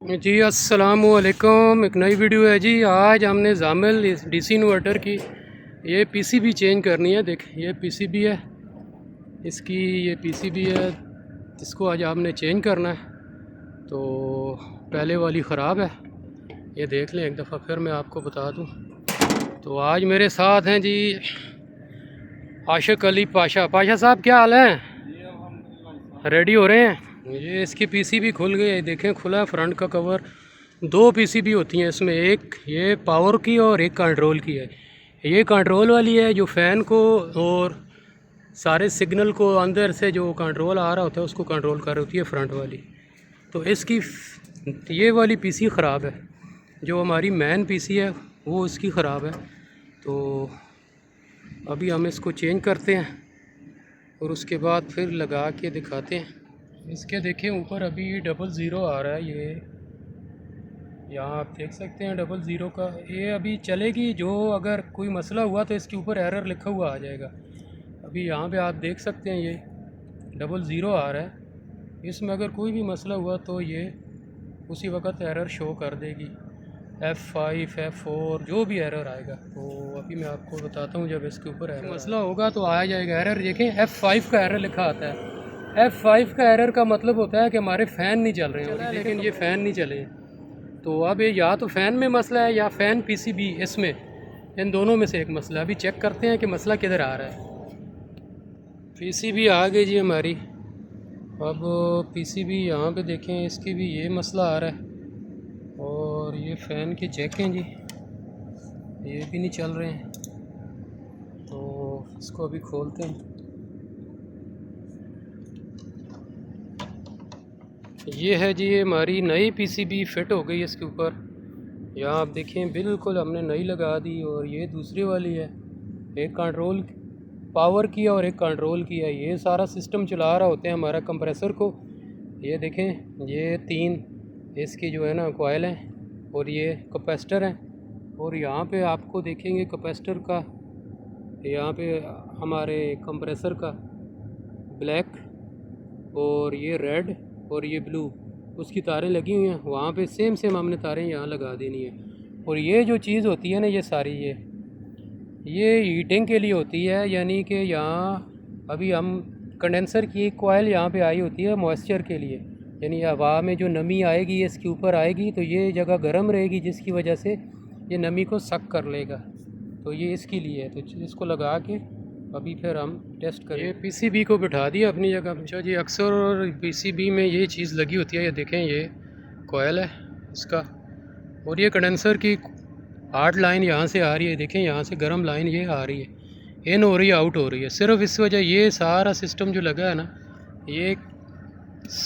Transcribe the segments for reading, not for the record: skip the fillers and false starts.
जी अस्सलामु अलैकुम। एक नई वीडियो है जी। आज हमने जामिल डीसी इन्वर्टर की ये पीसीबी चेंज करनी है। देख ये पीसीबी है, इसकी ये पीसीबी है, इसको आज आपने चेंज करना है। तो पहले वाली ख़राब है, ये देख लें एक दफ़ा फिर मैं आपको बता दूं। तो आज मेरे साथ हैं जी आशिक अली पाशा। पाशा साहब क्या हाल है? रेडी हो रहे हैं? ये इसकी पीसीबी खुल गई है, देखें खुला फ्रंट का कवर। दो पीसीबी होती हैं इसमें, एक ये पावर की और एक कंट्रोल की है। ये कंट्रोल वाली है जो फ़ैन को और सारे सिग्नल को अंदर से जो कंट्रोल आ रहा होता है उसको कंट्रोल कर रही होती है फ्रंट वाली। तो इसकी ये वाली पीसी ख़राब है, जो हमारी मेन पीसी है वो इसकी ख़राब है। तो अभी हम इसको चेंज करते हैं और उसके बाद फिर लगा के दिखाते हैं। इसके देखें ऊपर अभी 00 आ रहा है, ये यहाँ आप देख सकते हैं 00 का। ये अभी चलेगी, जो अगर कोई मसला हुआ तो इसके ऊपर एरर लिखा हुआ आ जाएगा। अभी यहाँ पे आप देख सकते हैं ये 00 आ रहा है। इसमें अगर कोई भी मसला हुआ तो ये उसी वक्त एरर शो कर देगी, F5 F4 जो भी एरर आएगा। तो अभी मैं आपको बताता हूँ, जब इसके ऊपर एरर मसला होगा तो आ जाएगा एरर। देखें F5 का एरर लिखा आता है। F5 का एरर का मतलब होता है कि हमारे फ़ैन नहीं चल रहे हैं, लेकिन ये फ़ैन नहीं चले। तो अब ये या तो फ़ैन में मसला है या फ़ैन पीसीबी, इसमें इन दोनों में से एक मसला। अभी चेक करते हैं कि मसला किधर आ रहा है। पीसीबी आ गई जी हमारी। अब पीसीबी यहाँ पे देखें, इसकी भी ये मसला आ रहा है। और ये फ़ैन की चेक हैं जी, ये भी नहीं चल रहे हैं। तो इसको अभी खोलते हैं। ये है जी, ये हमारी नई पीसीबी फिट हो गई इसके ऊपर। यहाँ आप देखें बिल्कुल हमने नई लगा दी। और ये दूसरी वाली है, एक कंट्रोल पावर की और एक कंट्रोल की है। ये सारा सिस्टम चला रहा होते हैं हमारा कंप्रेसर को। ये देखें, ये 3 इसकी जो है ना कॉइल हैं और ये कैपेसिटर हैं। और यहाँ पे आपको देखेंगे कैपेसिटर का, यहाँ पे हमारे कंप्रेसर का ब्लैक और ये रेड और ये ब्लू उसकी तारें लगी हुई हैं। वहाँ पे सेम हमने तारें यहाँ लगा देनी है। और ये जो चीज़ होती है ना, ये सारी ये हीटिंग के लिए होती है, यानी कि यहाँ अभी हम कंडेंसर की एक कॉइल यहाँ पे आई होती है मॉइस्चर के लिए, यानी हवा में जो नमी आएगी इसके ऊपर आएगी तो ये जगह गर्म रहेगी, जिसकी वजह से ये नमी को सक कर लेगा। तो ये इसके लिए है। तो इसको लगा के अभी फिर हम टेस्ट करें। ये पीसीबी को बिठा दिया अपनी जगह। अच्छा जी, अक्सर पीसीबी में ये चीज़ लगी होती है, ये देखें ये कॉइल है इसका। और ये कंडेंसर की 8 लाइन यहाँ से आ रही है, देखें यहाँ से गर्म लाइन ये आ रही है, इन हो रही है आउट हो रही है। सिर्फ इस वजह ये सारा सिस्टम जो लगा है ना, ये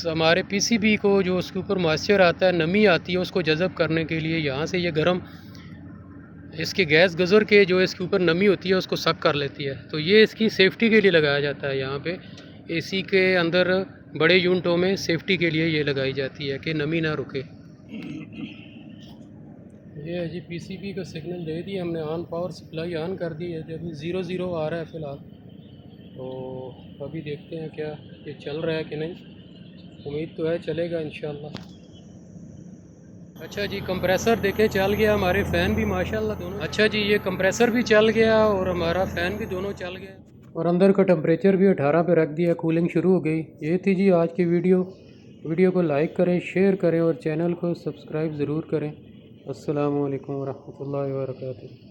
हमारे पीसीबी को जो उसके ऊपर मॉइस्चर आता है, नमी आती है, उसको जज़ब करने के लिए यहाँ से ये गर्म इसके गैस गुजर के जो इसके ऊपर नमी होती है उसको सक कर लेती है। तो ये इसकी सेफ्टी के लिए लगाया जाता है। यहाँ पे एसी के अंदर बड़े यूनिटों में सेफ्टी के लिए ये लगाई जाती है कि नमी ना रुके। ये है जी, पीसीबी का सिग्नल दे दिया हमने, ऑन पावर सप्लाई ऑन कर दी है। जब 00 आ रहा है फ़िलहाल। तो अभी देखते हैं क्या ये चल रहा है कि नहीं। उम्मीद तो है चलेगा इंशाल्लाह। अच्छा जी, कंप्रेसर देखें चल गया, हमारे फ़ैन भी माशाल्लाह दोनों। अच्छा जी, ये कंप्रेसर भी चल गया और हमारा फ़ैन भी दोनों चल गया। और अंदर का टेम्परेचर भी 18 पे रख दिया, कूलिंग शुरू हो गई। ये थी जी आज की वीडियो को लाइक करें, शेयर करें और चैनल को सब्सक्राइब ज़रूर करें। अस्सलामु अलैकुम वरहमतुल्लाहि वबरकातुहू।